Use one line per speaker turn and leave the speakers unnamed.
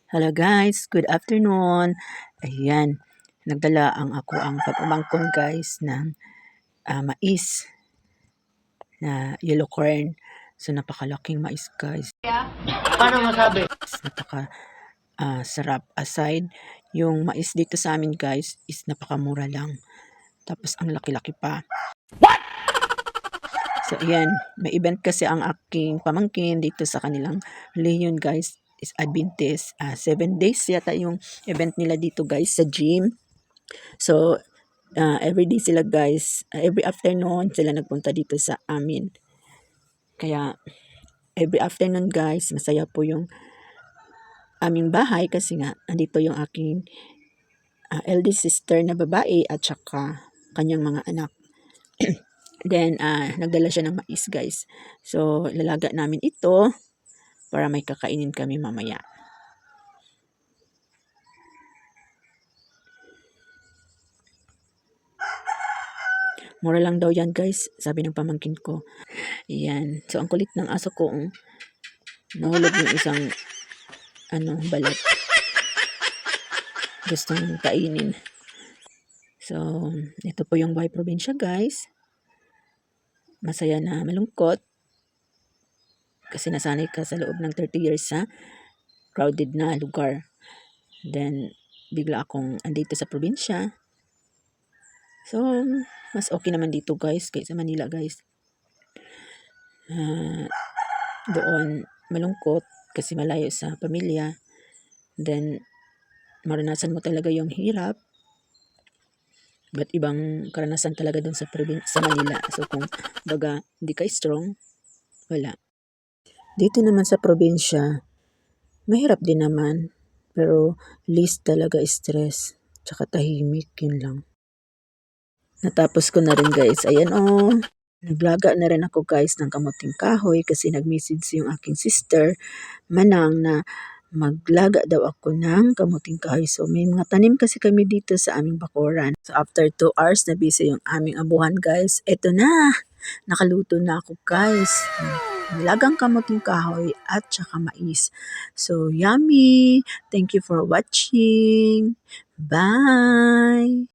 Hello guys, good afternoon. Ayan, nagdala ang pag-umangkon guys ng mais na yellow corn. So napakalaking mais guys.
Paano masabi?
Napaka sarap. Aside, yung mais dito sa amin guys is napakamura lang. Tapos ang laki-laki pa. So ayan, may event kasi ang aking pamangkin dito sa kanilang Leon guys is Adventist. 7 days yata yung event nila dito guys sa gym. So every day sila guys, every afternoon sila nagpunta dito sa amin. Kaya every afternoon guys, masaya po yung aming bahay kasi nga andito yung aking eldest sister na babae at saka kanyang mga anak. Then nagdala siya ng mais guys. So ilalaga namin ito para may kakainin kami mamaya. Mura lang daw yan guys, sabi ng pamangkin ko. Yan. So ang kulit ng aso ko, nahulog yung isang balat. Gustong kainin. So ito po yung buhay probinsya guys. Masaya na malungkot. Kasi nasanay ka sa loob ng 30 years sa crowded na lugar. Then bigla akong andito sa probinsya. So, mas okay naman dito guys, kaysa Manila guys. Doon, malungkot kasi malayo sa pamilya. Then, maranasan mo talaga yung hirap. But ibang karanasan talaga doon sa Manila. So, kung baga, hindi ka strong, wala. Dito naman sa probinsya, mahirap din naman. Pero, least talaga stress. Tsaka tahimik, yun lang. Natapos ko na rin guys. Ayan naglaga na rin ako guys ng kamuting kahoy kasi nag-message yung aking sister, Manang, na maglaga daw ako ng kamuting kahoy. So may mga tanim kasi kami dito sa aming bakuran. So after 2 hours na busy yung aming abuhan guys. Eto na! Nakaluto na ako guys. Nilagang kamuting kahoy at saka mais. So yummy! Thank you for watching. Bye!